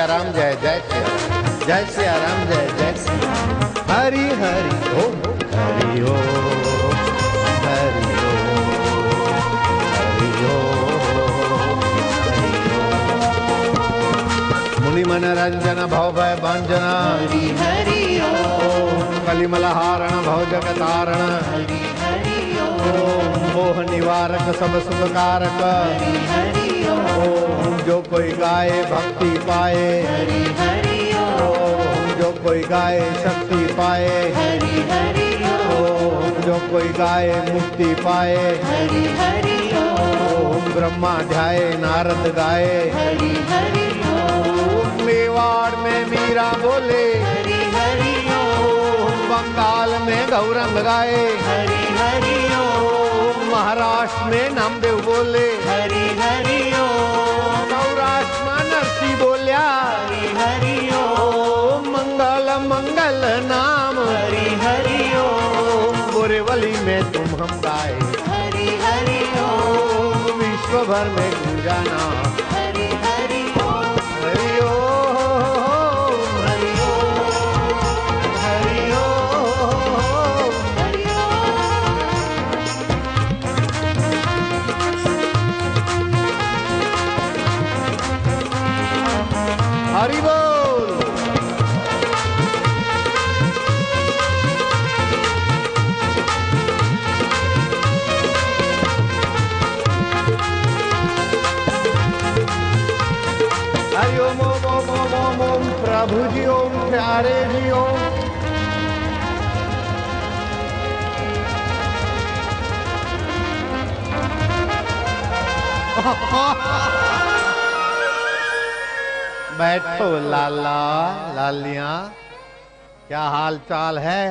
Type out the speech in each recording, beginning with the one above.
सिया राम जय जय सिया राम, जय सिया राम जय जय सिया राम। हरि हरि ओम हरि ओम हरि ओम हरि ओम हरि ओम। मुनि मनरंजन भव भय भंजन हरि हरि ओम। कलिमलहारण भव जगतारण हरि हरि ओम। मोह निवारक सब सुख कारक हरि हरि ओम। जो कोई गाए भक्ति पाए हरि हरि ओम। जो कोई गाए शक्ति पाए हरि हरि ओम। जो कोई गाए मुक्ति पाए हरि हरि ओम। ब्रह्मा ध्याए नारद गाए हरि हरि ओम। मेवाड़ में मीरा बोले हरि हरि ओम। बंगाल में गौरंग गाए हरि हरि ओम। महाराष्ट्र में नामदेव बोले हरि हरि ओम। सौराष्ट्र में नरसी बोलिया हरि हरि ओम। मंगल मंगल नाम हरि हरि ओम। बोरेवली में तुम हम गाए हरि हरि ओम। विश्व भर में गूंजा नाम हरि हरि ओम। हरि ओम हरि ओम। हरि ओम। हरि हरि बोल। हरि ओम ओम ओम ओम ओम ओम। प्रभु जी ओम प्यारे जी ओम। बैठो लाला लालियां, क्या हाल चाल है?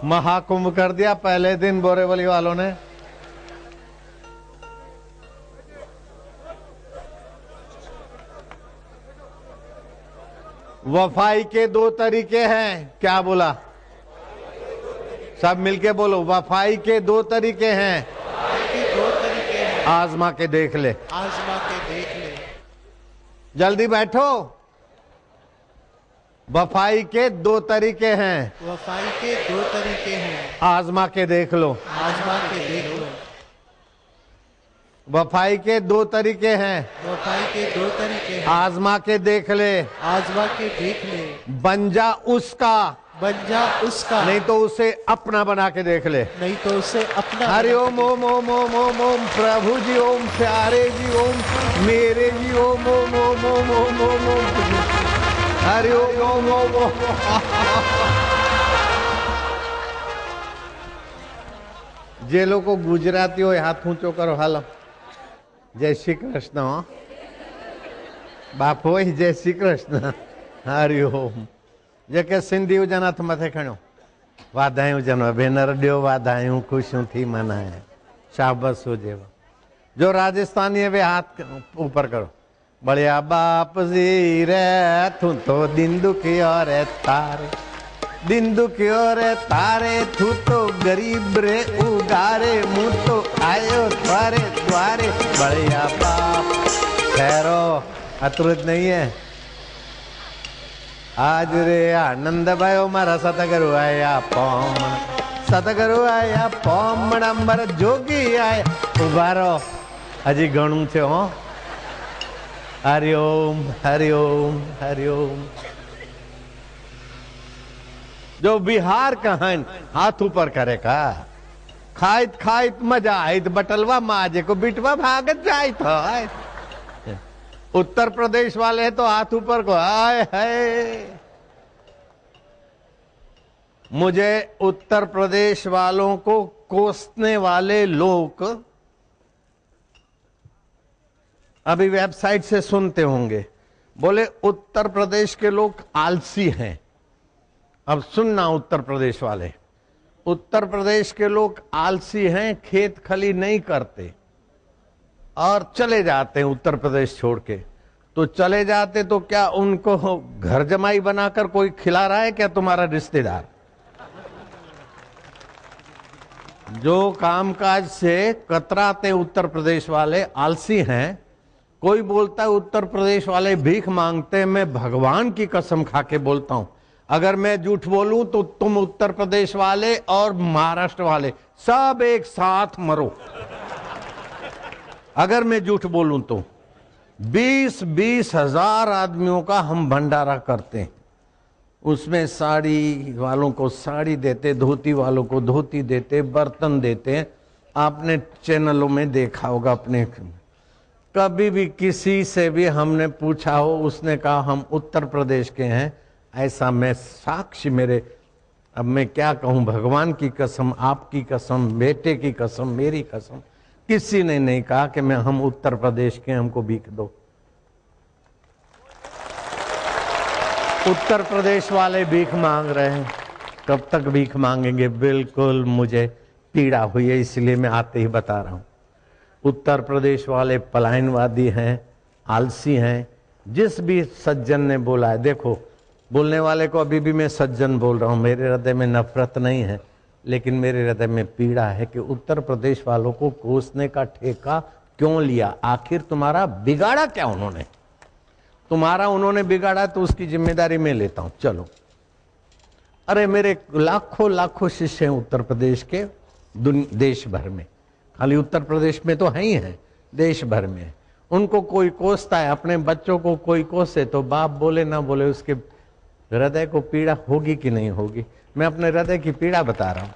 महाकुंभ कर दिया पहले दिन बोरेवली वालों ने। वफाई के दो तरीके हैं। क्या बोला? सब मिलके बोलो। वफाई के दो तरीके हैं। दो तरीके हैं। आजमा के देख ले। आजमा के देख ले। जल्दी बैठो। वफाई के दो तरीके हैं। वफाई के दो तरीके हैं। आजमा के देख लो। आजमा के देख लो। वफाई के दो तरीके हैं। वफाई के दो तरीके हैं। आजमा के देख ले। आजमा के देख ले। बन जा उसका, बन जा उसका, नहीं तो उसे अपना बना के देख ले। नहीं तो उसे अपना। हरि ओम ओम ओम ओम ओम ओम। प्रभु जी ओम प्यारे जी ओम मेरे जी ओम ओम ओम ओम ओम ओम ओम। हरि ओम ओम ओम ओम। जे लोग गुजराती हो हाथ ऊंचो करो। हालो जय श्री कृष्ण। बापू जय श्री कृष्ण। हरि ओम। जेके सिंधी हुजनि हथ मथे खणो। वाधायूं हुजनि भेनर ॾियो वाधायूं ख़ुशियूं थी मनाए शाबस हुजेव। जो राजस्थानी है वे हाथ ऊपर करो। बढ़िया बाप जी रे तू तो दिन दुखियो रे तारे, दिन दुखियो रे तारे, तू तो गरीब रे उगारे, मुँह तो आयो द्वारे द्वारे। बढ़िया बाप ठहरो, अतुलित नहीं है। आज रे आनंद भयो मारा सतगुरु आया पोमण, सतगुरु आया पोमण, अंबर जोगी आया। उभा रहो, हजी घणું છે હો। हरिओम हरिओम हरिओम। जो बिहार का है हाथ ऊपर करे का। खाइत खाइत मजा आयत बटलवा माजे को बिटवा भागत जायत है। उत्तर प्रदेश वाले हैं तो हाथ ऊपर को आए है। मुझे उत्तर प्रदेश वालों को कोसने वाले लोग अभी वेबसाइट से सुनते होंगे, बोले उत्तर प्रदेश के लोग आलसी हैं। अब सुनना उत्तर प्रदेश वाले, उत्तर प्रदेश के लोग आलसी हैं, खेत खली नहीं करते और चले जाते हैं उत्तर प्रदेश छोड़ के। तो चले जाते तो क्या उनको घर जमाई बनाकर कोई खिला रहा है क्या तुम्हारा रिश्तेदार? जो कामकाज से कतराते उत्तर प्रदेश वाले आलसी हैं। कोई बोलता है उत्तर प्रदेश वाले भीख मांगते हैं, मैं भगवान की कसम खा के बोलता हूं, अगर मैं झूठ बोलूं तो तुम उत्तर प्रदेश वाले और महाराष्ट्र वाले सब एक साथ मरो। अगर मैं झूठ बोलूं तो 20-20 हजार आदमियों का हम भंडारा करते हैं। उसमें साड़ी वालों को साड़ी देते, धोती वालों को धोती देते, बर्तन देते हैं। आपने चैनलों में देखा होगा अपने। कभी भी किसी से भी हमने पूछा हो, उसने कहा हम उत्तर प्रदेश के हैं, ऐसा मैं साक्षी मेरे, अब मैं क्या कहूं, भगवान की कसम, आपकी कसम, बेटे की कसम, मेरी कसम, किसी ने नहीं कहा कि मैं हम उत्तर प्रदेश के, हमको भीख दो। उत्तर प्रदेश वाले भीख मांग रहे हैं, कब तक भीख मांगेंगे? बिल्कुल मुझे पीड़ा हुई है, इसलिए मैं आते ही बता रहा हूं। उत्तर प्रदेश वाले पलायनवादी हैं, आलसी हैं। जिस भी सज्जन ने बोला है, देखो बोलने वाले को अभी भी मैं सज्जन बोल रहा हूं, मेरे हृदय में नफरत नहीं है, लेकिन मेरे हृदय में पीड़ा है कि उत्तर प्रदेश वालों को कोसने का ठेका क्यों लिया? आखिर तुम्हारा बिगाड़ा क्या उन्होंने? तुम्हारा उन्होंने बिगाड़ा तो उसकी जिम्मेदारी मैं लेता हूं। चलो, अरे मेरे लाखों लाखों शिष्य हैं उत्तर प्रदेश के, देश भर में, खाली उत्तर प्रदेश में तो है ही है, देश भर में। उनको कोई कोसता है, अपने बच्चों को कोई कोसे तो बाप बोले ना बोले, उसके हृदय को पीड़ा होगी कि नहीं होगी? मैं अपने हृदय की पीड़ा बता रहा हूं।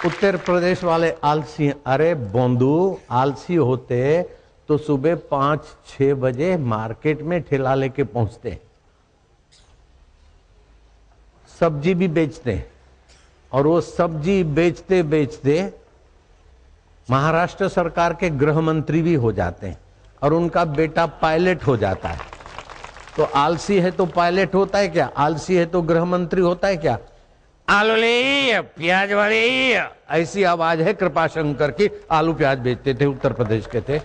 उत्तर प्रदेश वाले आलसी, अरे बोंदू आलसी होते तो सुबह 5-6 बजे मार्केट में ठेला लेके पहुंचते, सब्जी भी बेचते, और वो सब्जी बेचते बेचते महाराष्ट्र सरकार के गृह मंत्री भी हो जाते हैं, और उनका बेटा पायलट हो जाता है। तो आलसी है तो पायलट होता है क्या? आलसी है तो गृह मंत्री होता है क्या? आलू ले, प्याज वाले, ऐसी आवाज है कृपाशंकर की। आलू प्याज बेचते थे, उत्तर प्रदेश के थे,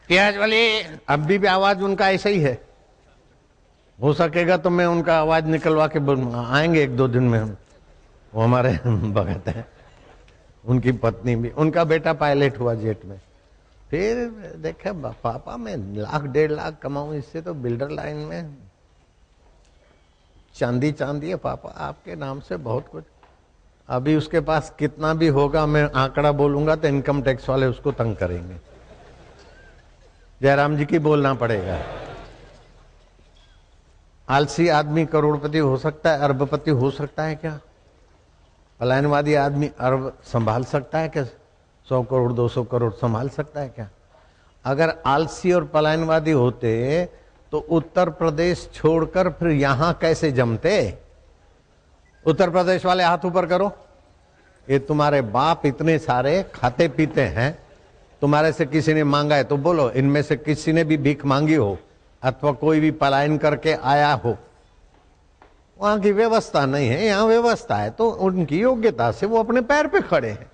प्याज वाले। अब भी आवाज उनका ऐसा ही है। हो सकेगा तो मैं उनका आवाज निकलवा के आएंगे 1-2 दिन में हम। वो हमारे भगत हैं, उनकी पत्नी भी, उनका बेटा पायलट हुआ जेट में। फिर देखे पापा मैं 1-1.5 लाख कमाऊं इससे तो बिल्डर लाइन में चांदी है पापा, आपके नाम से बहुत कुछ। अभी उसके पास कितना भी होगा, मैं आंकड़ा बोलूंगा तो इनकम टैक्स वाले उसको तंग करेंगे। जयराम जी की बोलना पड़ेगा। आलसी आदमी करोड़पति हो सकता है, अरबपति हो सकता है क्या? पलायनवादी आदमी अरब संभाल सकता है क्या? 100 करोड़ 200 करोड़ संभाल सकता है क्या? अगर आलसी और पलायनवादी होते तो उत्तर प्रदेश छोड़कर फिर यहां कैसे जमते? उत्तर प्रदेश वाले हाथ ऊपर करो। ये तुम्हारे बाप इतने सारे खाते पीते हैं, तुम्हारे से किसी ने मांगा है तो बोलो, इनमें से किसी ने भी भीख मांगी हो अथवा कोई भी पलायन करके आया हो। वहां की व्यवस्था नहीं है, यहाँ व्यवस्था है, तो उनकी योग्यता से वो अपने पैर पे खड़े हैं।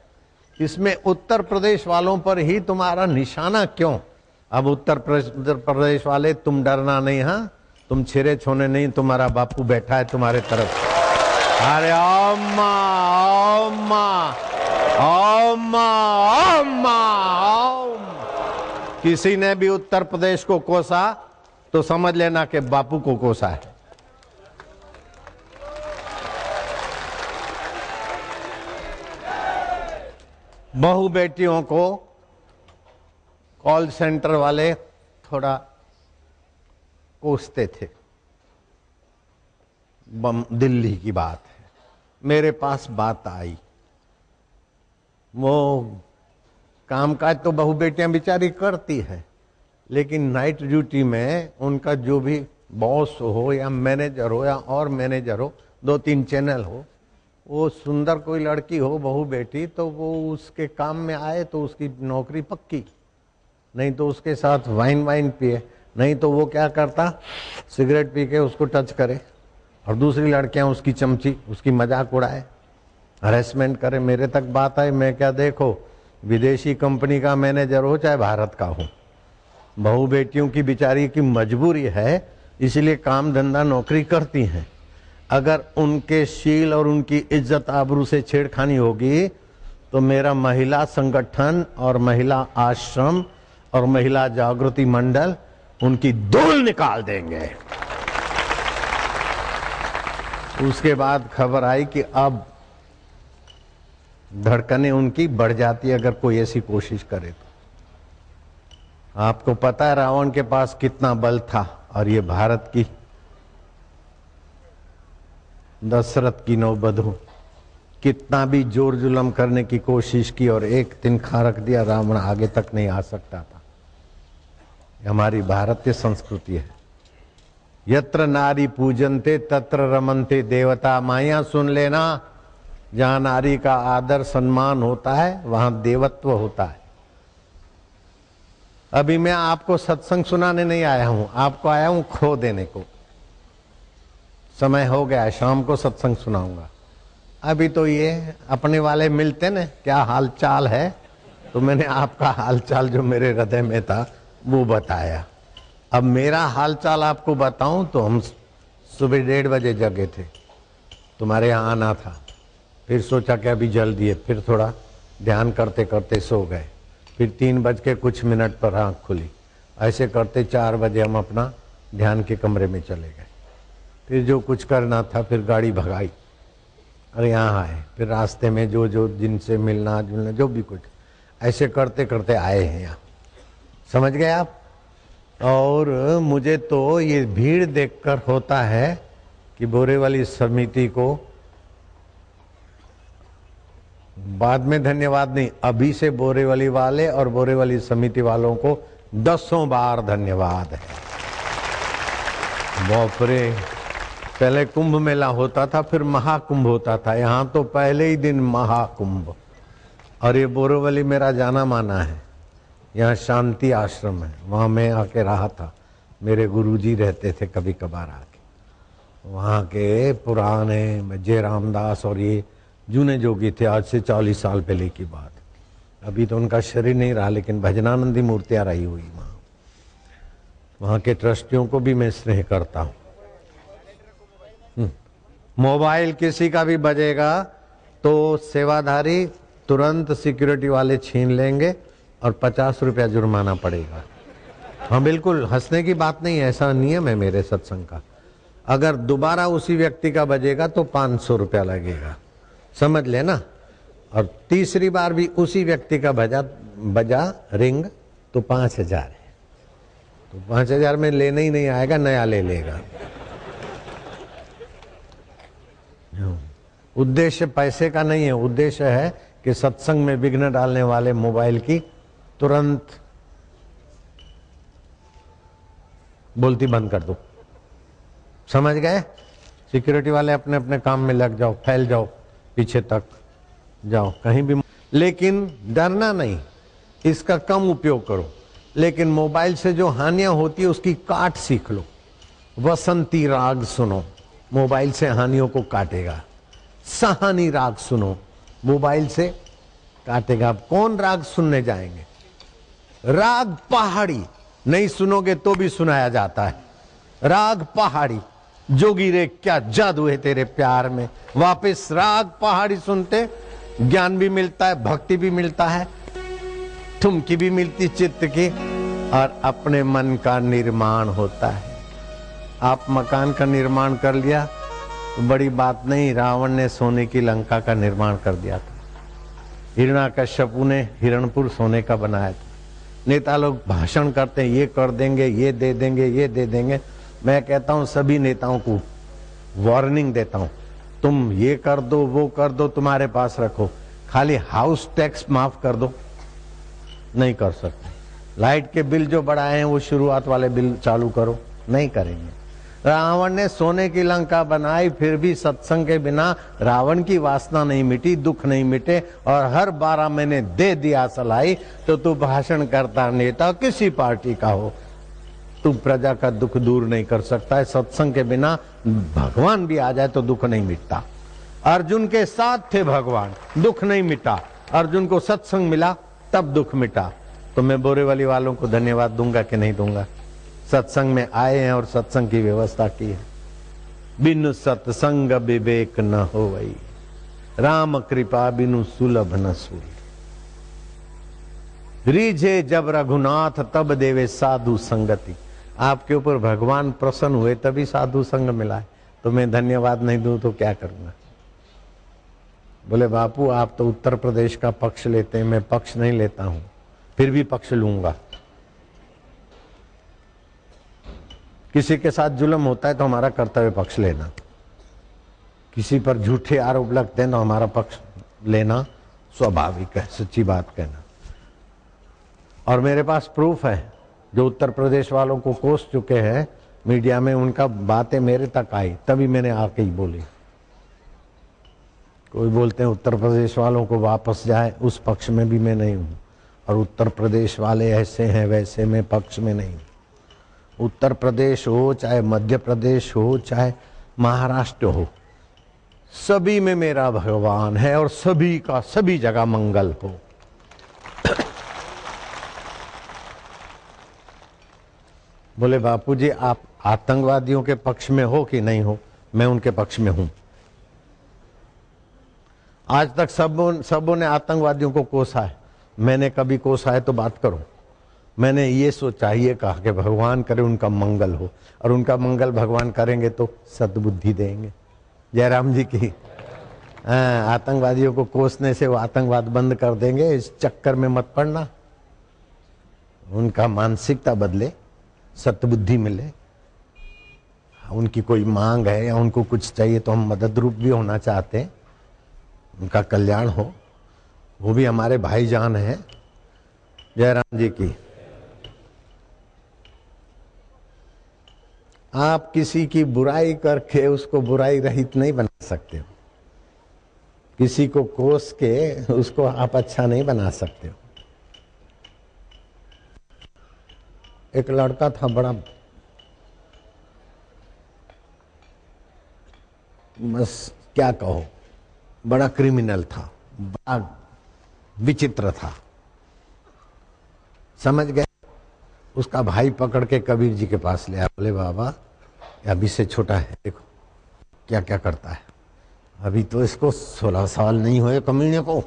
इसमें उत्तर प्रदेश वालों पर ही तुम्हारा निशाना क्यों? अब उत्तर प्रदेश वाले तुम डरना नहीं, हाँ तुम छिरे छोने नहीं, तुम्हारा बापू बैठा है तुम्हारे तरफ। अरे अम्मा अम्मा अम्मा अम्मा, किसी ने भी उत्तर प्रदेश को कोसा तो समझ लेना कि बापू को कोसा है। बहू बेटियों को कॉल सेंटर वाले थोड़ा कोसते थे। दिल्ली की बात है, मेरे पास बात आई। वो कामकाज तो बहू बेटियां बेचारी करती है, लेकिन नाइट ड्यूटी में उनका जो भी बॉस हो या मैनेजर हो या और मैनेजर हो, 2-3 चैनल हो, वो सुंदर कोई लड़की हो बहू बेटी, तो वो उसके काम में आए तो उसकी नौकरी पक्की, नहीं तो उसके साथ वाइन पिए, नहीं तो वो क्या करता, सिगरेट पी के उसको टच करे, और दूसरी लड़कियां उसकी चमची, उसकी मजाक उड़ाए, हरेसमेंट करे। मेरे तक बात आई, मैं क्या, देखो विदेशी कंपनी का मैनेजर हो चाहे भारत का हो, बहू बेटियों की बेचारी की मजबूरी है, इसलिए काम धंधा नौकरी करती हैं। अगर उनके शील और उनकी इज्जत आबरू से छेड़खानी होगी तो मेरा महिला संगठन और महिला आश्रम और महिला जागृति मंडल उनकी धूल निकाल देंगे। उसके बाद खबर आई कि अब धड़कनें उनकी बढ़ जाती है अगर कोई ऐसी कोशिश करे तो। आपको पता है रावण के पास कितना बल था, और ये भारत की दशरथ की नौबधू कितना भी जोर जुलम करने की कोशिश की और एक तिनखा रख दिया, रावण आगे तक नहीं आ सकता था। हमारी भारतीय संस्कृति है। यत्र नारी पूजनते तत्र रमनते देवता। माया सुन लेना, जहां नारी का आदर सम्मान होता है वहां देवत्व होता है। अभी मैं आपको सत्संग सुनाने नहीं आया हूं, आपको आया हूं खो देने को। समय हो गया है, शाम को सत्संग सुनाऊंगा। अभी तो ये अपने वाले मिलते न, क्या हाल चाल है, तो मैंने आपका हाल चाल जो मेरे हृदय में था वो बताया। अब मेरा हाल चाल आपको बताऊं तो हम सुबह 1:30 बजे जगे थे, तुम्हारे यहाँ आना था। फिर सोचा कि अभी जल्दी है, फिर थोड़ा ध्यान करते करते सो गए। फिर 3 बज के कुछ मिनट पर आँख खुली। ऐसे करते 4 बजे हम अपना ध्यान के कमरे में चले गए। फिर जो कुछ करना था फिर गाड़ी भगाई और यहाँ आए। फिर रास्ते में जो जो जिनसे मिलना जुलना जो भी कुछ, ऐसे करते करते आए हैं यहाँ। समझ गए आप? और मुझे तो ये भीड़ देखकर होता है कि बोरीवली समिति को बाद में धन्यवाद नहीं, अभी से बोरीवली वाले और बोरीवली समिति वालों को 10 बार धन्यवाद है। बाप रे, पहले कुंभ मेला होता था, फिर महाकुंभ होता था, यहाँ तो पहले ही दिन महाकुंभ। और ये बोरीवली मेरा जाना माना है, यहाँ शांति आश्रम है, वहाँ मैं आके रहा था। मेरे गुरुजी रहते थे कभी कभार आके। वहाँ के पुराने जय रामदास और ये जूने जोगी थे, आज से 40 साल पहले की बात। अभी तो उनका शरीर नहीं रहा, लेकिन भजनानंदी मूर्तियाँ रही हुई वहाँ। वहाँ के ट्रस्टियों को भी मैं स्नेह करता हूँ। मोबाइल किसी का भी बजेगा तो सेवाधारी तुरंत सिक्योरिटी वाले छीन लेंगे और 50 रुपया जुर्माना पड़ेगा। हाँ बिल्कुल, हंसने की बात नहीं है, ऐसा नियम है मेरे सत्संग का। अगर दोबारा उसी व्यक्ति का बजेगा तो 500 रुपया लगेगा, समझ लेना। और तीसरी बार भी उसी व्यक्ति का बजा रिंग तो 5000 है। तो 5000 में लेने ही नहीं आएगा, नया ले लेगा। उद्देश्य पैसे का नहीं है, उद्देश्य है कि सत्संग में विघ्न डालने वाले मोबाइल की तुरंत बोलती बंद कर दो। समझ गए? सिक्योरिटी वाले अपने अपने काम में लग जाओ, फैल जाओ, पीछे तक जाओ कहीं भी, लेकिन डरना नहीं, इसका कम उपयोग करो। लेकिन मोबाइल से जो हानियां होती है उसकी काट सीख लो। वसंती राग सुनो, मोबाइल से हानियों को काटेगा। सहानी राग सुनो, मोबाइल से काटेगा। अब कौन राग सुनने जाएंगे? राग पहाड़ी नहीं सुनोगे तो भी सुनाया जाता है। राग पहाड़ी, जोगी रे क्या जादू है तेरे प्यार में। वापस राग पहाड़ी सुनते ज्ञान भी मिलता है, भक्ति भी मिलता है, ठुमकी भी मिलती चित्त की, और अपने मन का निर्माण होता है। आप मकान का निर्माण कर लिया तो बड़ी बात नहीं। रावण ने सोने की लंका का निर्माण कर दिया था, हिरण्याकश्यपु ने हिरणपुर सोने का बनाया था। नेता लोग भाषण करते हैं, ये कर देंगे, ये दे देंगे, ये दे देंगे। मैं कहता हूं सभी नेताओं को वार्निंग देता हूं, तुम ये कर दो, वो कर दो, तुम्हारे पास रखो, खाली हाउस टैक्स माफ कर दो। नहीं कर सकते। लाइट के बिल जो बढ़ाए हैं वो शुरुआत वाले बिल चालू करो, नहीं करेंगे। रावण ने सोने की लंका बनाई, फिर भी सत्संग के बिना रावण की वासना नहीं मिटी, दुख नहीं मिटे, और हर 12 महीने दे दिया सलाई। तो तू भाषण करता नेता किसी पार्टी का हो, तू प्रजा का दुख दूर नहीं कर सकता है। सत्संग के बिना भगवान भी आ जाए तो दुख नहीं मिटता। अर्जुन के साथ थे भगवान, दुख नहीं मिटा। अर्जुन को सत्संग मिला, तब दुख मिटा। तो मैं बोरीवली वालों को धन्यवाद दूंगा कि नहीं दूंगा? सत्संग में आए हैं और सत्संग की व्यवस्था की है। बिनु सत्संग विवेक न होवई, राम कृपा बिनु सुलभ न सूई। रीझे जब रघुनाथ तब देवे साधु संगति। आपके ऊपर भगवान प्रसन्न हुए तभी साधु संग मिला है। तो मैं धन्यवाद नहीं दूं तो क्या करूंगा? बोले बापू आप तो उत्तर प्रदेश का पक्ष लेते हैं, मैं पक्ष नहीं लेता हूं, फिर भी पक्ष लूंगा। किसी के साथ जुल्म होता है तो हमारा कर्तव्य पक्ष लेना, किसी पर झूठे आरोप लगते हैं तो हमारा पक्ष लेना स्वाभाविक है, सच्ची बात कहना। और मेरे पास प्रूफ है, जो उत्तर प्रदेश वालों को कोस चुके हैं मीडिया में, उनका बातें मेरे तक आई तभी मैंने आके ही बोली। कोई बोलते हैं उत्तर प्रदेश वालों को वापस जाए, उस पक्ष में भी मैं नहीं हूं। और उत्तर प्रदेश वाले ऐसे हैं वैसे मैं पक्ष में नहीं हूं। उत्तर प्रदेश हो चाहे मध्य प्रदेश हो चाहे महाराष्ट्र हो, सभी में मेरा भगवान है और सभी का सभी जगह मंगल हो। बोले बापूजी आप आतंकवादियों के पक्ष में हो कि नहीं हो? मैं उनके पक्ष में हूं। आज तक सबों ने आतंकवादियों को कोसा है, मैंने कभी कोसा है तो बात करो। मैंने ये सोचा, ये कहा कि भगवान करे उनका मंगल हो, और उनका मंगल भगवान करेंगे तो सद्बुद्धि देंगे। जयराम जी की आतंकवादियों को कोसने से वो आतंकवाद बंद कर देंगे, इस चक्कर में मत पड़ना। उनका मानसिकता बदले, सद्बुद्धि मिले। उनकी कोई मांग है या उनको कुछ चाहिए तो हम मदद रूप भी होना चाहते हैं, उनका कल्याण हो, वो भी हमारे भाईजान हैं। जयराम जी की। आप किसी की बुराई करके उसको बुराई रहित नहीं बना सकते हो, किसी को कोस के उसको आप अच्छा नहीं बना सकते हो। एक लड़का था, बड़ा बस क्या कहो, बड़ा क्रिमिनल था, बड़ा विचित्र था, समझ गए। उसका भाई पकड़ के कबीर जी के पास ले आया। बोले बाबा अभी से छोटा है, देखो क्या क्या करता है, अभी तो इसको 16 साल नहीं हुए कमीने को,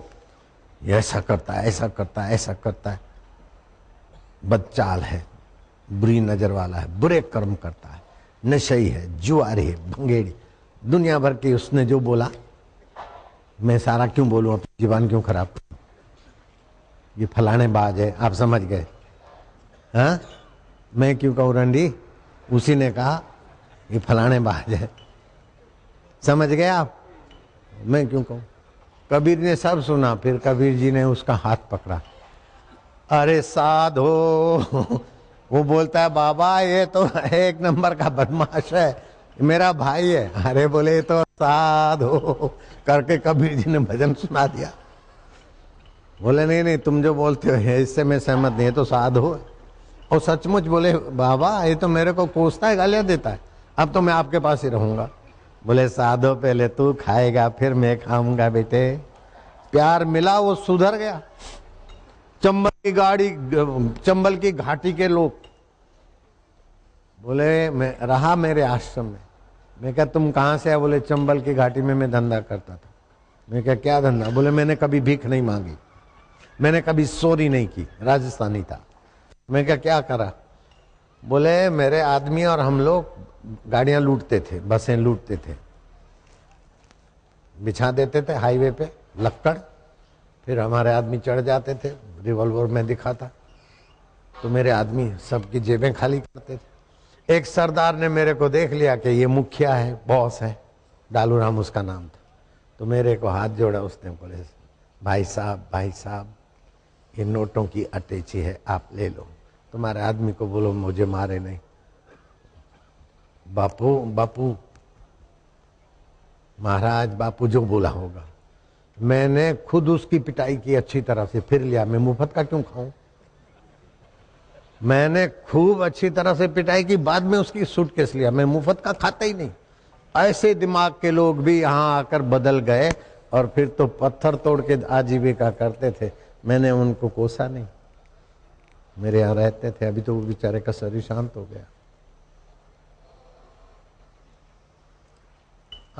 ये ऐसा करता है, ऐसा करता है, ऐसा करता है, बदचाल है, बुरी नजर वाला है, बुरे कर्म करता है, नशई है, जुआरी है, भंगेड़ी, दुनिया भर की। उसने जो बोला मैं सारा क्यों बोलूं, अपनी जीवन क्यों खराब करूं, ये फलाने बाज है, आप समझ गए। हाँ मैं क्यों कहूं रंडी, उसी ने कहा ये फलाने बाज है, समझ गए आप, मैं क्यों कहूं। कबीर ने सब सुना, फिर कबीर जी ने उसका हाथ पकड़ा। अरे साधो, वो बोलता है बाबा ये तो एक नंबर का बदमाश है, मेरा भाई है। अरे बोले तो साधो करके कबीर जी ने भजन सुना दिया। बोले नहीं नहीं तुम जो बोलते हो इससे मैं सहमत नहीं, है तो साधो है। और सचमुच बोले बाबा ये तो मेरे को कोसता है, गालियां देता है, अब तो मैं आपके पास ही रहूंगा। बोले साधो पहले तू खाएगा फिर मैं खाऊंगा बेटे। प्यार मिला, वो सुधर गया। चंबल की घाटी के लोग बोले मैं रहा मेरे आश्रम में। मैं क्या तुम कहाँ से है? बोले चंबल की घाटी में मैं धंधा करता था। मैं क्या धंधा? बोले मैंने कभी भीख नहीं मांगी, मैंने कभी चोरी नहीं की, राजस्थानी था। मैं क्या करा? बोले मेरे आदमी और हम लोग गाड़ियां लूटते थे, बसें लूटते थे, बिछा देते थे हाईवे पे लक्कड़, फिर हमारे आदमी चढ़ जाते थे, रिवॉल्वर में दिखाता तो मेरे आदमी सबकी जेबें खाली करते थे। एक सरदार ने मेरे को देख लिया कि ये मुखिया है, बॉस है, डालूराम उसका नाम था, तो मेरे को हाथ जोड़ा उसने। बोले भाई साहब ये नोटों की अटैची है, आप ले लो। तुम्हारे आदमी को बोलो मुझे मारे नहीं। बापू महाराज, बापू जो बोला होगा। मैंने खुद उसकी पिटाई की अच्छी तरह से, फिर लिया। मैं मुफ्त का क्यों खाऊं? मैंने खूब अच्छी तरह से पिटाई की, बाद में उसकी सूटकेस लिया। मैं मुफ्त का खाता ही नहीं। ऐसे दिमाग के लोग भी यहाँ आकर बदल गए और फिर तो पत्थर तोड़ के आजीविका करते थे। मैंने उनको कोसा नहीं, मेरे यहाँ रहते थे, अभी तो वो बेचारे का शरीर शांत हो गया।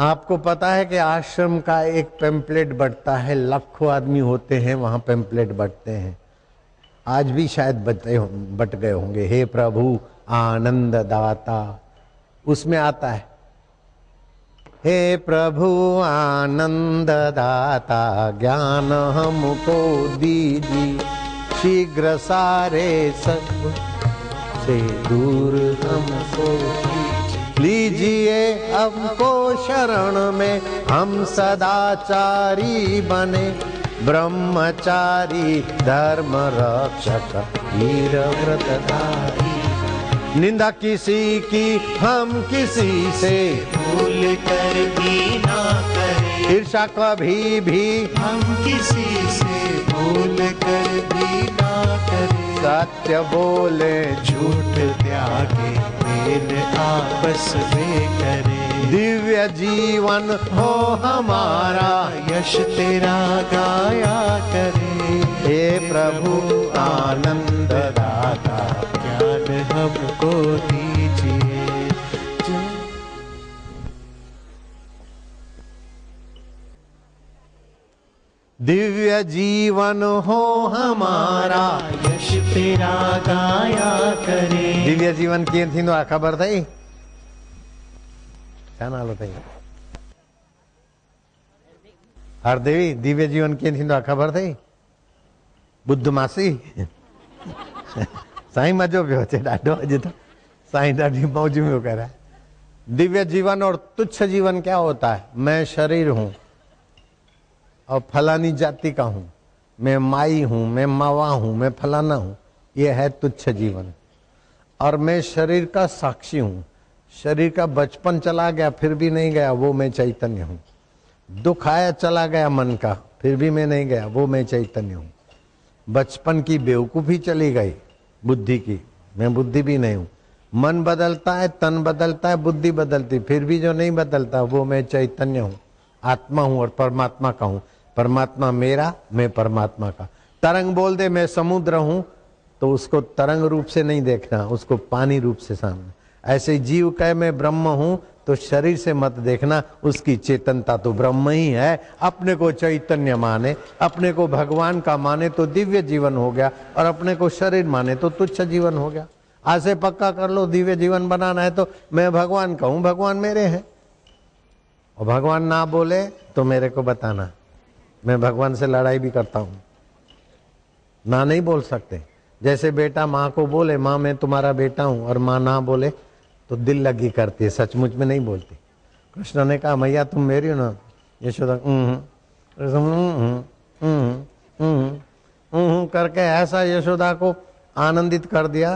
आपको पता है कि आश्रम का एक पेम्पलेट बंटता है, लाखों आदमी होते हैं वहां पेम्पलेट बंटते हैं, आज भी शायद बट गए होंगे। हे प्रभु आनंद दाता, उसमें आता है हे प्रभु आनंद दाता ज्ञान हमको दीजिए, शीघ्र सारे सब से दूर हमको लीजिए, हमको शरण में हम सदाचारी बने, ब्रह्मचारी धर्म रक्षक वीर व्रतधारी, निंदा किसी की हम किसी से भूल कर भी ना करें, ईर्षा कभी भी हम किसी से भूल कर भी ना करें, सत्य बोले झूठ त्यागे मेल आपस में करें, दिव्य जीवन हो हमारा यश तेरा गाया करें, हे प्रभु आनंद दाता ज्ञान हमको दीजिए। दिव्य जीवन हो हमारा यश तेरा गाया करे। दिव्य जीवन की थी तो खबर थी क्या नालो थी हरदेवी दिव्य जीवन की थी तो खबर थी बुद्ध मासी साईं मजो पियो अचे ॾाढो अॼु तो साईं ॾाढी मौज में कर रहा है। दिव्य जीवन और तुच्छ जीवन क्या होता है? मैं शरीर हूं और फलानी जाति का हूं, मैं माई हूं, मैं मावा हूं, मैं फलाना हूं, ये है तुच्छ जीवन। और मैं शरीर का साक्षी हूं, शरीर का बचपन चला गया फिर भी नहीं गया, वो मैं चैतन्य हूं। दुख आया चला गया मन का फिर भी मैं नहीं गया, वो मैं चैतन्य हूं। बचपन की बेवकूफी चली गई बुद्धि की, मैं बुद्धि भी नहीं हूं। मन बदलता है, तन बदलता है, बुद्धि बदलती, फिर भी जो नहीं बदलता वो मैं चैतन्य हूं, आत्मा हूं और परमात्मा का हूं। परमात्मा मेरा, मैं परमात्मा का। तरंग बोल दे मैं समुद्र हूं तो उसको तरंग रूप से नहीं देखना, उसको पानी रूप से सामने। ऐसे जीव कहे मैं ब्रह्म हूं तो शरीर से मत देखना, उसकी चेतनता तो ब्रह्म ही है। अपने को चैतन्य माने, अपने को भगवान का माने तो दिव्य जीवन हो गया, और अपने को शरीर माने तो तुच्छ जीवन हो गया। आज से पक्का कर लो, दिव्य जीवन बनाना है तो मैं भगवान का हूं, भगवान मेरे हैं। और भगवान ना बोले तो मेरे को बताना, मैं भगवान से लड़ाई भी करता हूं। ना नहीं बोल सकते। जैसे बेटा माँ को बोले माँ मैं तुम्हारा बेटा हूं, और माँ ना बोले तो दिल लगी करती है, सचमुच में नहीं बोलती। कृष्ण ने कहा मैया तुम मेरी हो ना? यशोदा करके ऐसा यशोदा को आनंदित कर दिया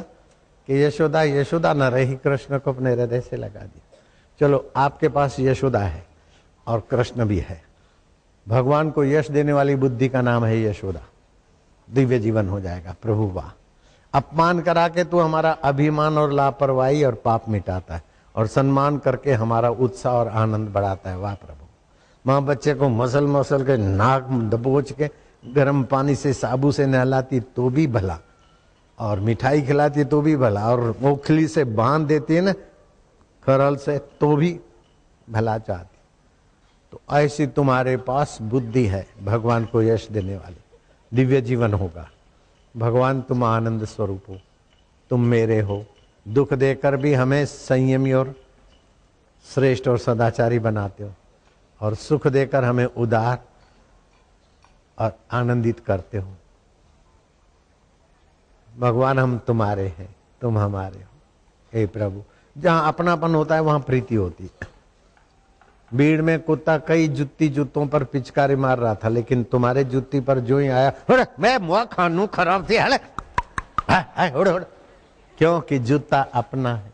कि यशोदा यशोदा न रही, कृष्ण को अपने हृदय से लगा दिया। चलो आपके पास यशोदा है और कृष्ण भी है। भगवान को यश देने वाली बुद्धि का नाम है यशोदा। दिव्य जीवन हो जाएगा। प्रभु वाह, अपमान करा के तू हमारा अभिमान और लापरवाही और पाप मिटाता है, और सम्मान करके हमारा उत्साह और आनंद बढ़ाता है। वाह प्रभु। माँ बच्चे को मसल मसल के नाक दबोच के गर्म पानी से साबु से नहलाती तो भी भला, और मिठाई खिलाती तो भी भला, और ओखली से बांध देती है ना करल से तो भी भला चाहती। तो ऐसी तुम्हारे पास बुद्धि है, भगवान को यश देने वाली। दिव्य जीवन होगा। भगवान तुम आनंद स्वरूप हो, तुम मेरे हो। दुख देकर भी हमें संयमी और श्रेष्ठ और सदाचारी बनाते हो, और सुख देकर हमें उदार और आनंदित करते हो। भगवान हम तुम्हारे हैं, तुम हमारे हो। हे प्रभु, जहां अपनापन होता है वहां प्रीति होती है। भीड़ में कुत्ता कई जूतों पर पिचकारी मार रहा था, लेकिन तुम्हारे जूती पर जो ही आया मैं मुआ खानू खराब थी क्योंकि जूता अपना है।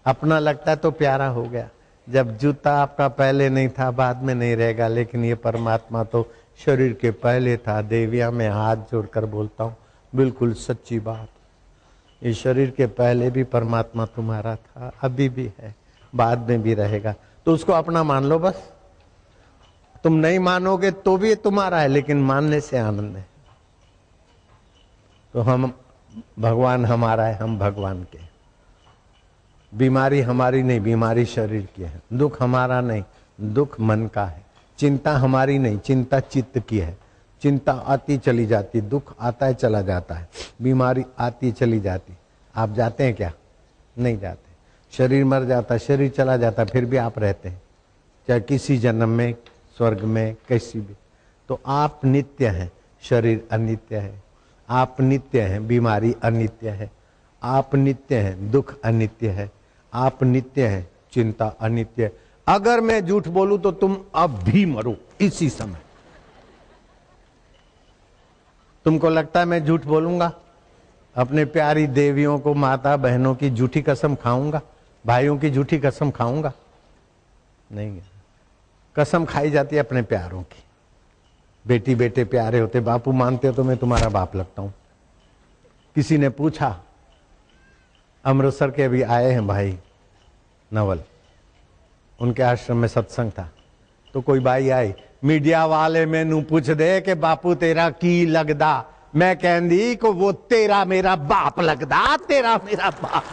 अपना लगता है तो प्यारा हो गया। जब जूता आपका पहले नहीं था बाद में नहीं रहेगा, लेकिन ये परमात्मा तो शरीर के पहले था। देविया में हाथ जोड़कर बोलता हूँ, बिल्कुल सच्ची बात। ये शरीर के पहले भी परमात्मा तुम्हारा था, अभी भी है, बाद में भी रहेगा। तो उसको अपना मान लो बस। तुम नहीं मानोगे तो भी ये तुम्हारा है, लेकिन मानने से आनंद है। तो हम भगवान हमारा है, हम भगवान के। बीमारी हमारी नहीं, बीमारी शरीर की है। दुख हमारा नहीं, दुख मन का है। चिंता हमारी नहीं, चिंता चित्त की है। चिंता आती चली जाती, दुख आता है चला जाता है, बीमारी आती चली जाती। आप जाते हैं क्या? नहीं जाते। शरीर मर जाता, शरीर चला जाता, फिर भी आप रहते हैं, चाहे किसी जन्म में, स्वर्ग में, कैसी भी। तो आप नित्य हैं, शरीर अनित्य है। आप नित्य हैं, बीमारी अनित्य है। आप नित्य हैं, दुख अनित्य है। आप नित्य हैं, चिंता अनित्य है। अगर मैं झूठ बोलूं तो तुम अब भी मरो इसी समय। तुमको लगता है मैं झूठ बोलूंगा? अपने प्यारी देवियों को, माता बहनों की झूठी कसम खाऊंगा? भाइयों की झूठी कसम खाऊंगा? नहीं। कसम खाई जाती है अपने प्यारों की। बेटी बेटे प्यारे होते, बापू मानते हो तो मैं तुम्हारा बाप लगता हूं। किसी ने पूछा, अमृतसर के अभी आए हैं भाई नवल, उनके आश्रम में सत्संग था, तो कोई बाई आई, मीडिया वाले मैनू पूछ दे कि बापू तेरा की लगदा? मैं कहंदी को वो तेरा मेरा बाप लगदा, तेरा मेरा बाप।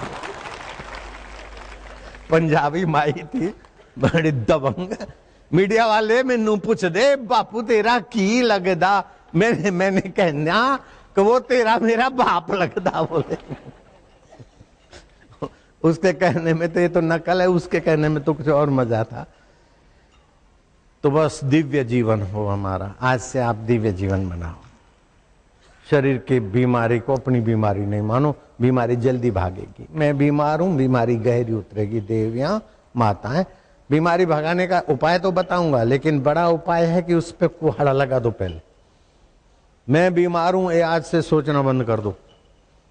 पंजाबी माई थी, बड़ी दबंग। मीडिया वाले मैनू पूछ दे बापू तेरा की लगदा? मैंने कहना कि वो तेरा मेरा बाप लगदा। बोले उसके कहने में तो ये तो नकल है, उसके कहने में तो कुछ और मजा था। तो बस दिव्य जीवन हो हमारा। आज से आप दिव्य जीवन बनाओ। शरीर की बीमारी को अपनी बीमारी नहीं मानो, बीमारी जल्दी भागेगी। मैं बीमार हूं, बीमारी गहरी उतरेगी। देवियां, माताएं, बीमारी भगाने का उपाय तो बताऊंगा, लेकिन बड़ा उपाय है कि उस पर कुहाड़ा लगा दो पहले। मैं बीमार हूं, ये आज से सोचना बंद कर दो।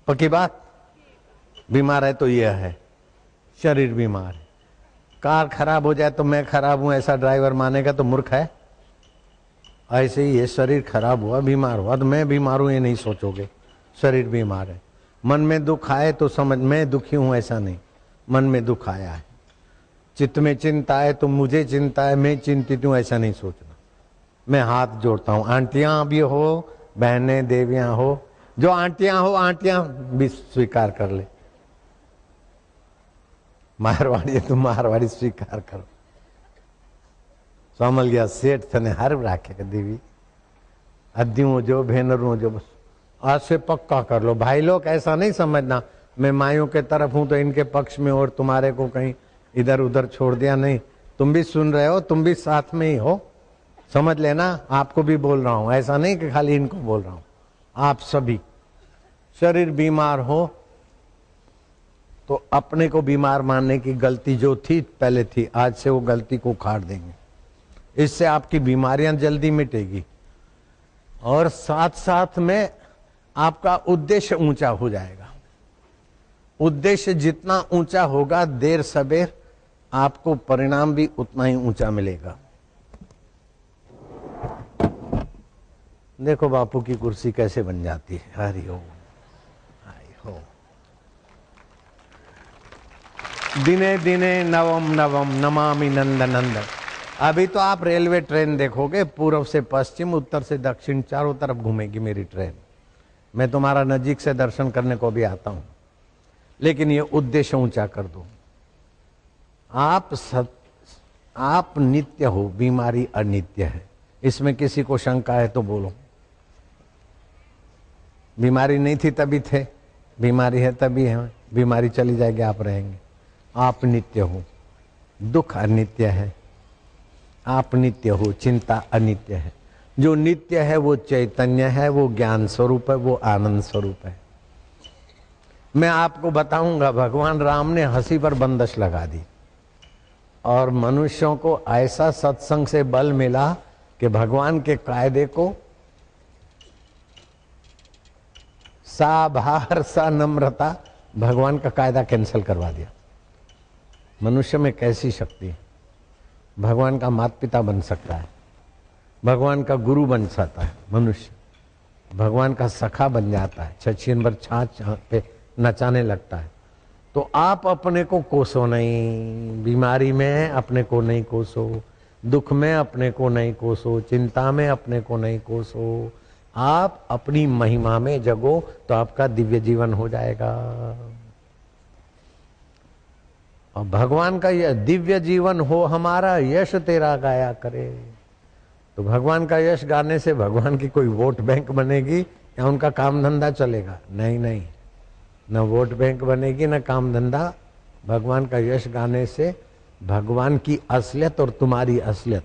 पक्की बात? बीमार है तो यह है, शरीर बीमार है। कार खराब हो जाए तो मैं खराब हूं ऐसा ड्राइवर मानेगा तो मूर्ख है। ऐसे ही ये शरीर खराब हुआ, बीमार हुआ तो मैं बीमार हूं ये नहीं सोचोगे, शरीर बीमार है। मन में दुख आए तो समझ मैं दुखी हूं, ऐसा नहीं, मन में दुख आया है। चित्त में चिंता है तो मुझे चिंता है, मैं चिंतित हूं, ऐसा नहीं सोचना। मैं हाथ जोड़ता हूं। आंटियां भी हो, बहनें देवियां हो, जो आंटियां हो आंटियां भी स्वीकार कर ले। मारवाड़ी है तो मारवाड़ी स्वीकार करो। समझ गया सेठ थने हर राखे के देवी अद्यू जो भेनरू जो, बस आज से पक्का कर लो। भाई लोग ऐसा नहीं समझना मैं मायों के तरफ हूं तो इनके पक्ष में और तुम्हारे को कहीं इधर उधर छोड़ दिया, नहीं। तुम भी सुन रहे हो, तुम भी साथ में ही हो, समझ लेना। आपको भी बोल रहा हूं, ऐसा नहीं कि खाली इनको बोल रहा हूं, आप सभी। शरीर बीमार हो तो अपने को बीमार मानने की गलती जो थी पहले थी, आज से वो गलती को उखाड़ देंगे। इससे आपकी बीमारियां जल्दी मिटेगी और साथ साथ में आपका उद्देश्य ऊंचा हो जाएगा। उद्देश्य जितना ऊंचा होगा, देर सबेर आपको परिणाम भी उतना ही ऊंचा मिलेगा। देखो बापू की कुर्सी कैसे बन जाती है। हरि ओम, हरि ओम। दिने दिने नवम नवम नमामि नंद नंदन। अभी तो आप रेलवे ट्रेन देखोगे, पूर्व से पश्चिम, उत्तर से दक्षिण, चारों तरफ घूमेगी मेरी ट्रेन। मैं तुम्हारा नजीक से दर्शन करने को भी आता हूं, लेकिन ये उद्देश्य ऊंचा कर दो। आप नित्य हो, बीमारी अनित्य है। इसमें किसी को शंका है तो बोलो। बीमारी नहीं थी तभी थे, बीमारी है तभी है, बीमारी चली जाएगी आप रहेंगे। आप नित्य हो, दुख अनित्य है। आप नित्य हो, चिंता अनित्य है। जो नित्य है वो चैतन्य है, वो ज्ञान स्वरूप है, वो आनंद स्वरूप है। मैं आपको बताऊंगा, भगवान राम ने हंसी पर बंदिश लगा दी और मनुष्यों को ऐसा सत्संग से बल मिला कि भगवान के कायदे को सा भार सा नम्रता, भगवान का कायदा कैंसिल करवा दिया। मनुष्य में कैसी शक्ति है। भगवान का माता पिता बन सकता है, भगवान का गुरु बन सकता है मनुष्य, भगवान का सखा बन जाता है, छछीन भर छाछ पे नचाने लगता है। तो आप अपने को कोसो नहीं, बीमारी में अपने को नहीं कोसो, दुख में अपने को नहीं कोसो, चिंता में अपने को नहीं कोसो, आप अपनी महिमा में जगो तो आपका दिव्य जीवन हो जाएगा। और भगवान का यह दिव्य जीवन हो हमारा, यश तेरा गाया करे। तो भगवान का यश गाने से भगवान की कोई वोट बैंक बनेगी या उनका काम धंधा चलेगा? नहीं नहीं, न वोट बैंक बनेगी न काम धंधा। भगवान का यश गाने से भगवान की असलियत और तुम्हारी असलियत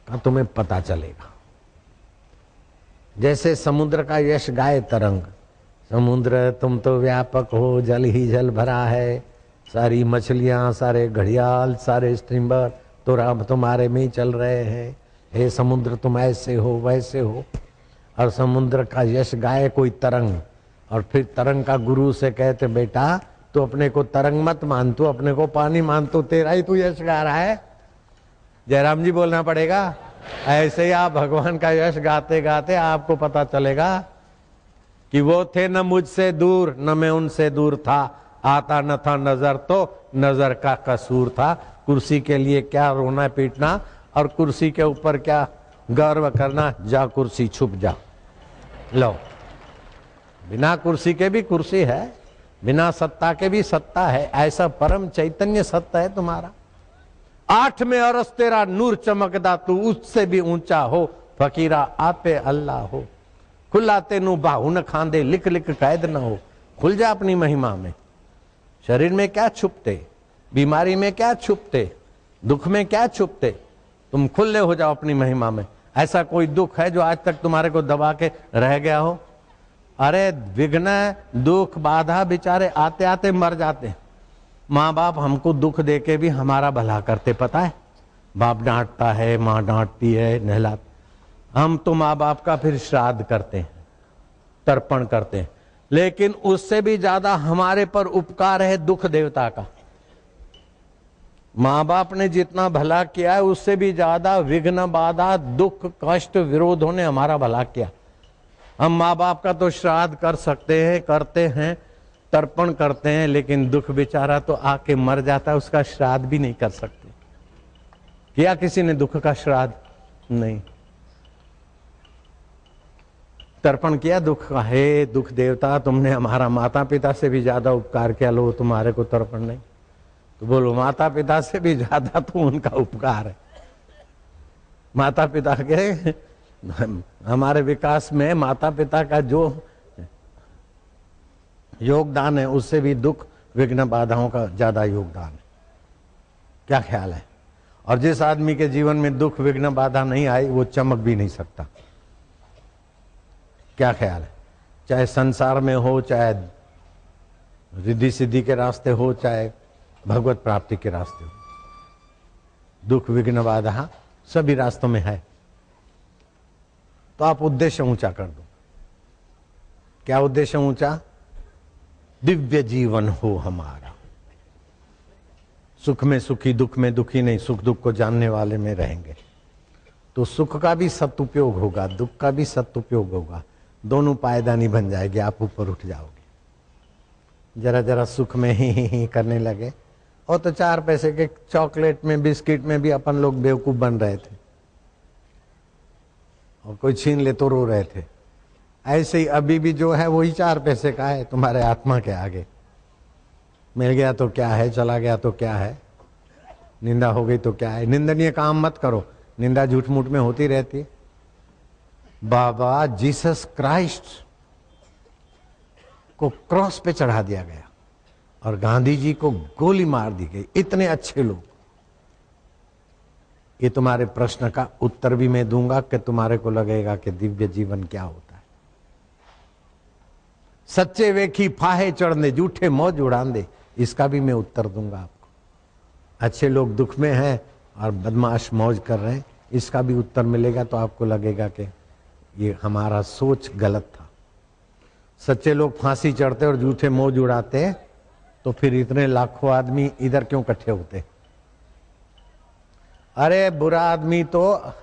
का तुम्हें पता चलेगा। जैसे समुद्र का यश गाए तरंग, समुद्र तुम तो व्यापक हो, जल ही जल भरा है, सारी मछलियां, सारे घड़ियाल, सारे स्ट्रीमर तो राम तुम्हारे में ही चल रहे हैं। हे समुद्र तुम ऐसे हो वैसे हो। और समुद्र का यश गाए कोई तरंग, और फिर तरंग का गुरु से कहते बेटा तू अपने को तरंग मत मान, तू अपने को पानी मान, तो तेरा ही तू यश गा रहा है। जयराम जी बोलना पड़ेगा। ऐसे ही आप भगवान का यश गाते गाते आपको पता चलेगा कि वो थे न मुझसे दूर न मैं उनसे दूर था, आता न था नजर तो नजर का कसूर था। कुर्सी के लिए क्या रोना पीटना और कुर्सी के ऊपर क्या गर्व करना, जा कुर्सी छुप जा। लो, बिना कुर्सी के भी कुर्सी है, बिना सत्ता के भी सत्ता है। ऐसा परम चैतन्य सत्ता है तुम्हारा। 8 में अरस तेरा नूर चमकदा, तू उससे भी ऊंचा हो, फकीरा आपे अल्लाह हो। खुला तेनू बाहु न खांदे, लिख लिख कैद न हो। खुल जा अपनी महिमा में। शरीर में क्या छुपते, बीमारी में क्या छुपते, दुख में क्या छुपते, तुम खुले हो जाओ अपनी महिमा में। ऐसा कोई दुख है जो आज तक तुम्हारे को दबा के रह गया हो? अरे विघ्न दुख बाधा बेचारे आते आते मर जाते। माँ बाप हमको दुख देके भी हमारा भला करते, पता है? बाप डांटता है, माँ डांटती है, नहलाती। हम तो माँ बाप का फिर श्राद्ध करते हैं, तर्पण करते हैं, लेकिन उससे भी ज्यादा हमारे पर उपकार है दुख देवता का। माँ बाप ने जितना भला किया है उससे भी ज्यादा विघ्न बाधा दुख कष्ट विरोधों ने हमारा भला किया। हम माँ बाप का तो श्राद्ध कर सकते हैं, करते हैं, तर्पण करते हैं, लेकिन दुख बेचारा तो आके मर जाता है, उसका श्राद्ध भी नहीं कर सकते। किया किसी ने दुख का श्राद्ध? नहीं। तर्पण किया दुख का? हे दुख देवता, तुमने हमारा माता पिता से भी ज्यादा उपकार किया, लो तुम्हारे को तर्पण नहीं। तो बोलो माता पिता से भी ज्यादा तो उनका उपकार है। माता पिता के हमारे विकास में माता पिता का जो योगदान है उससे भी दुख विघ्न बाधाओं का ज्यादा योगदान है। क्या ख्याल है? और जिस आदमी के जीवन में दुख विघ्न बाधा नहीं आई वो चमक भी नहीं सकता। क्या ख्याल है? चाहे संसार में हो, चाहे रिद्धि सिद्धि के रास्ते हो, चाहे भगवत प्राप्ति के रास्ते हो, दुख विघ्न बाधा सभी रास्तों में है। तो आप उद्देश्य ऊंचा कर दो। क्या उद्देश्य ऊंचा? दिव्य जीवन हो हमारा। सुख में सुखी, दुख में दुखी नहीं, सुख दुख को जानने वाले में रहेंगे तो सुख का भी सदुपयोग होगा, दुख का भी सदुपयोग होगा, दोनों पायदानी बन जाएगी। आप ऊपर उठ जाओगे। जरा जरा सुख में ही करने लगे और तो 4 पैसे के चॉकलेट में बिस्किट में भी अपन लोग बेवकूफ बन रहे थे और कोई छीन ले तो रो रहे थे। ऐसे ही अभी भी जो है वही 4 पैसे का है तुम्हारे आत्मा के आगे। मिल गया तो क्या है, चला गया तो क्या है, निंदा हो गई तो क्या है। निंदनीय काम मत करो, निंदा झूठ मूठ में होती रहती है। बाबा जीसस क्राइस्ट को क्रॉस पे चढ़ा दिया गया और गांधी जी को गोली मार दी गई। इतने अच्छे लोग। ये तुम्हारे प्रश्न का उत्तर भी मैं दूंगा कि तुम्हारे को लगेगा कि दिव्य जीवन क्या होता है। सच्चे वेखी फाहे चढ़ने, झूठे मौज उड़ांदे, इसका भी मैं उत्तर दूंगा आपको। अच्छे लोग दुख में हैं और बदमाश मौज कर रहे हैं, इसका भी उत्तर मिलेगा। तो आपको लगेगा कि ये हमारा सोच गलत था। सच्चे लोग फांसी चढ़ते और झूठे मौज उड़ाते तो फिर इतने लाखों आदमी इधर क्यों इकट्ठे होते? अरे बुरा आदमी तो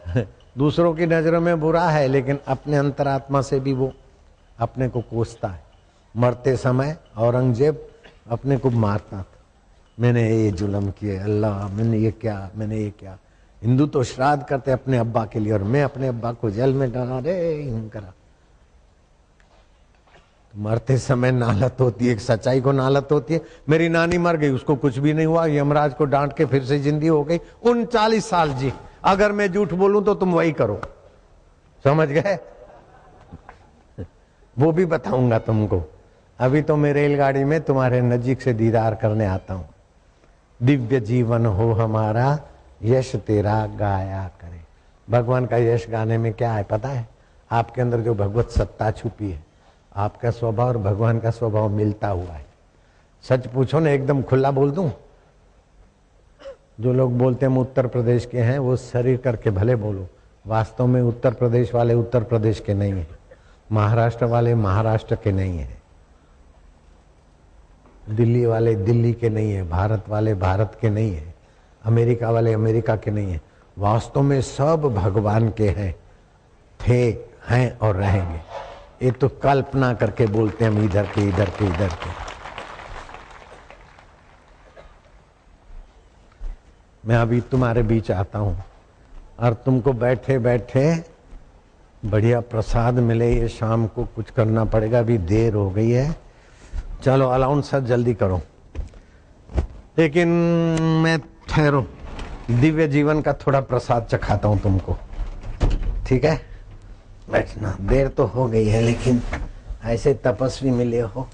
दूसरों की नजरों में बुरा है, लेकिन अपने अंतरात्मा से भी वो अपने को कोसता है। मरते समय औरंगजेब अपने को मारता था, मैंने ये जुल्म किए, अल्लाह मैंने ये क्या, मैंने ये क्या। हिंदू तो श्राद्ध करते अपने अब्बा के लिए और मैं अपने अब्बा को जेल में डाला, रे यूं करा। मरते समय नालत होती है, एक सच्चाई को नालत होती है। मेरी नानी मर गई, उसको कुछ भी नहीं हुआ, यमराज को डांट के फिर से जिंदी हो गई, 39 साल जी। अगर मैं झूठ बोलूं तो तुम वही करो, समझ गए? वो भी बताऊंगा तुमको। अभी तो मैं रेलगाड़ी में तुम्हारे नजीक से दीदार करने आता हूं। दिव्य जीवन हो हमारा, यश तेरा गाया करे। भगवान का यश गाने में क्या है पता है? आपके अंदर जो भगवत सत्ता छुपी है, आपका स्वभाव और भगवान का स्वभाव मिलता हुआ है। सच पूछो ना, एकदम खुला बोल दूं? जो लोग बोलते हैं हम उत्तर प्रदेश के हैं, वो शरीर करके भले बोलो, वास्तव में उत्तर प्रदेश वाले उत्तर प्रदेश के नहीं है, महाराष्ट्र वाले महाराष्ट्र के नहीं है, दिल्ली वाले दिल्ली के नहीं है, भारत वाले भारत के नहीं है, अमेरिका वाले अमेरिका के नहीं है। वास्तव में सब भगवान के हैं, थे, हैं और रहेंगे। ये तो कल्पना करके बोलते हैं हम इधर के इधर के इधर के। मैं अभी तुम्हारे बीच आता हूं और तुमको बैठे बैठे बढ़िया प्रसाद मिले। ये शाम को कुछ करना पड़ेगा, अभी देर हो गई है। चलो अलाउंस सर जल्दी करो, लेकिन मैं ठहरो, दिव्य जीवन का थोड़ा प्रसाद चखाता हूं तुमको, ठीक है? बैठना, देर तो हो गई है, लेकिन ऐसे तपस्वी मिले हो।